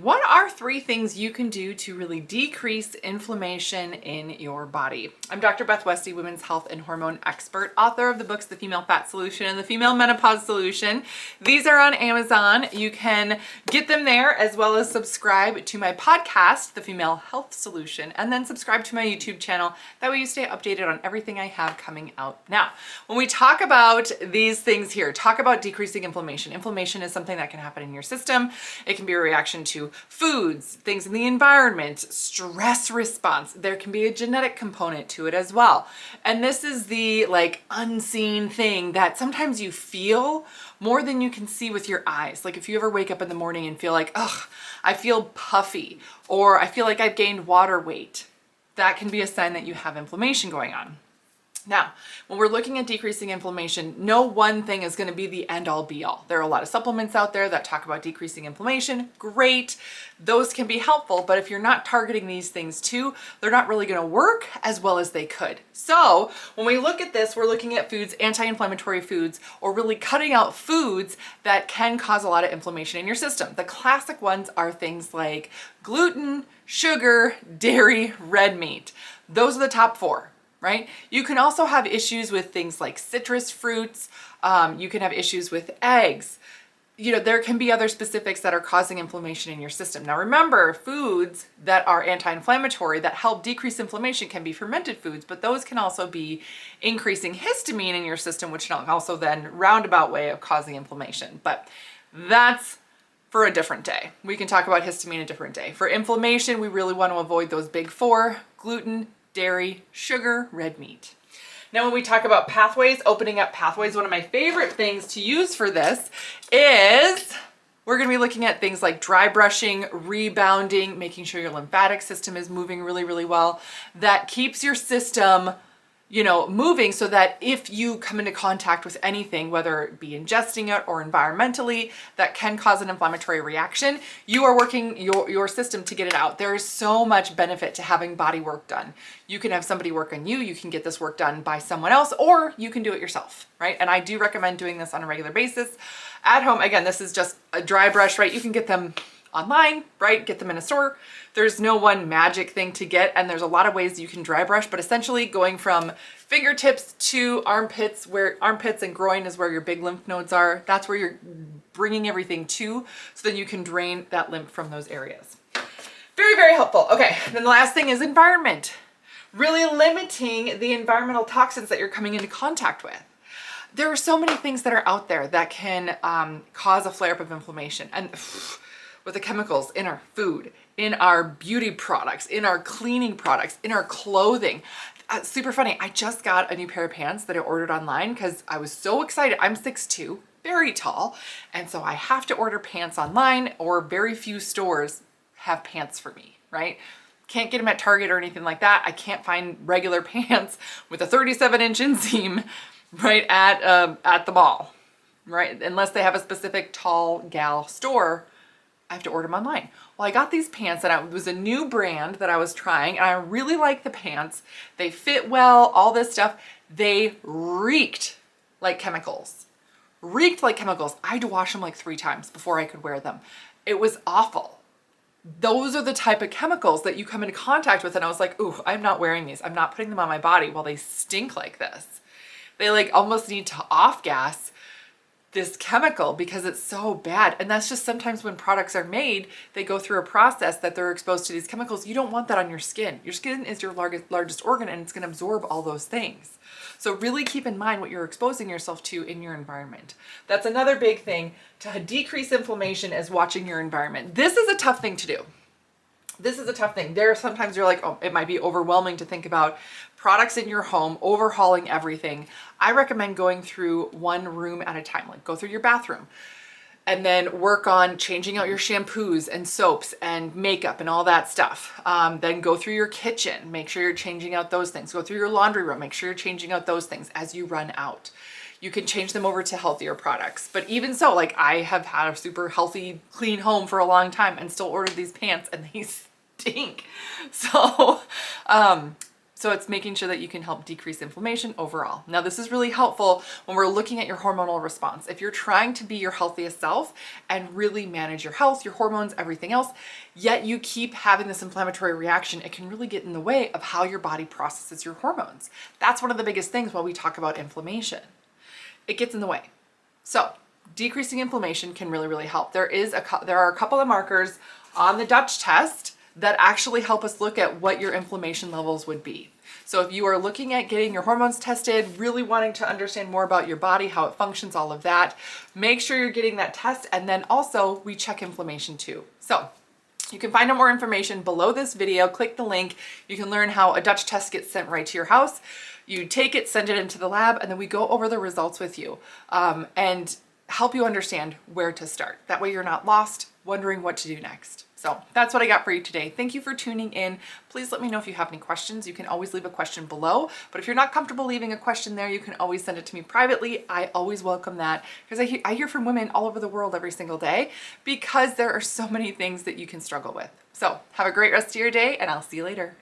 What are 3 things you can do to really decrease inflammation in your body? I'm Dr. Beth Westy, women's health and hormone expert, author of the books The Female Fat Solution and The Female Menopause Solution. These are on Amazon. You can get them there, as well as subscribe to my podcast, The Female Health Solution, and then subscribe to my YouTube channel. That way you stay updated on everything I have coming out. Now, when we talk about these things here, talk about decreasing inflammation. Inflammation is something that can happen in your system. It can be a reaction to foods, things in the environment, stress response. There can be a genetic component to it as well. And this is the unseen thing that sometimes you feel more than you can see with your eyes. Like if you ever wake up in the morning and feel like, ugh, I feel puffy, or I feel like I've gained water weight, that can be a sign that you have inflammation going on. Now, when we're looking at decreasing inflammation, no one thing is going to be the end all be all. There are a lot of supplements out there that talk about decreasing inflammation. Great. Those can be helpful, but if you're not targeting these things too, they're not really going to work as well as they could. So when we look at this, we're looking at foods, anti-inflammatory foods, or really cutting out foods that can cause a lot of inflammation in your system. The classic ones are things like gluten, sugar, dairy, red meat. Those are the top 4. Right? You can also have issues with things like citrus fruits. You can have issues with eggs. There can be other specifics that are causing inflammation in your system. Now remember, foods that are anti-inflammatory that help decrease inflammation can be fermented foods, but those can also be increasing histamine in your system, which can also then roundabout way of causing inflammation. But that's for a different day. We can talk about histamine a different day. For inflammation, we really want to avoid those big 4: gluten, dairy, sugar, red meat. Now, when we talk about pathways, opening up pathways, one of my favorite things to use for this is we're going to be looking at things like dry brushing, rebounding, making sure your lymphatic system is moving really, really well. That keeps your system moving, so that if you come into contact with anything, whether it be ingesting it or environmentally, that can cause an inflammatory reaction, you are working your system to get it out. There is so much benefit to having body work done. You can have somebody work on you, you can get this work done by someone else, or you can do it yourself, right? And I do recommend doing this on a regular basis at home. Again, this is just a dry brush, right? You can get them online, right? Get them in a store. There's no one magic thing to get, and there's a lot of ways you can dry brush, but essentially going from fingertips to armpits, where armpits and groin is where your big lymph nodes are. That's where you're bringing everything to, so then you can drain that lymph from those areas. Very, very helpful. Okay, then the last thing is environment. Really limiting the environmental toxins that you're coming into contact with. There are so many things that are out there that can cause a flare-up of inflammation. And with the chemicals in our food, in our beauty products, in our cleaning products, in our clothing. Super funny, I just got a new pair of pants that I ordered online because I was so excited. I'm 6'2", very tall, and so I have to order pants online, or very few stores have pants for me, right? Can't get them at Target or anything like that. I can't find regular pants with a 37-inch inseam, right, at the mall, right? Unless they have a specific tall gal store, I have to order them online. Well, I got these pants, and it was a new brand that I was trying, and I really like the pants. They fit well, all this stuff. They reeked like chemicals. Reeked like chemicals. I had to wash them like 3 times before I could wear them. It was awful. Those are the type of chemicals that you come into contact with, and I was like, ooh, I'm not wearing these. I'm not putting them on my body while they stink like this. They almost need to off-gas this chemical because it's so bad. And that's just sometimes when products are made, they go through a process that they're exposed to these chemicals. You don't want that on your skin. Your skin is your largest organ, and it's going to absorb all those things. So really keep in mind what you're exposing yourself to in your environment. That's another big thing to decrease inflammation, is watching your environment. This is a tough thing to do. This is a tough thing. There are sometimes you're like, oh, it might be overwhelming to think about products in your home, overhauling everything. I recommend going through one room at a time. Like, go through your bathroom and then work on changing out your shampoos and soaps and makeup and all that stuff. Then go through your kitchen, make sure you're changing out those things. Go through your laundry room, make sure you're changing out those things as you run out. You can change them over to healthier products. But even so, I have had a super healthy, clean home for a long time and still ordered these pants, and they stink. So So it's making sure that you can help decrease inflammation overall. Now, this is really helpful when we're looking at your hormonal response. If you're trying to be your healthiest self and really manage your health, your hormones, everything else, yet you keep having this inflammatory reaction, it can really get in the way of how your body processes your hormones. That's one of the biggest things when we talk about inflammation. It gets in the way. So decreasing inflammation can really, really help. There are a couple of markers on the Dutch test that actually help us look at what your inflammation levels would be. So if you are looking at getting your hormones tested, really wanting to understand more about your body, how it functions, all of that, make sure you're getting that test. And then also we check inflammation too. So you can find out more information below this video. Click the link. You can learn how a Dutch test gets sent right to your house. You take it, send it into the lab, and then we go over the results with you and help you understand where to start. That way you're not lost, wondering what to do next. So that's what I got for you today. Thank you for tuning in. Please let me know if you have any questions. You can always leave a question below, but if you're not comfortable leaving a question there, you can always send it to me privately. I always welcome that because I hear from women all over the world every single day because there are so many things that you can struggle with. So have a great rest of your day and I'll see you later.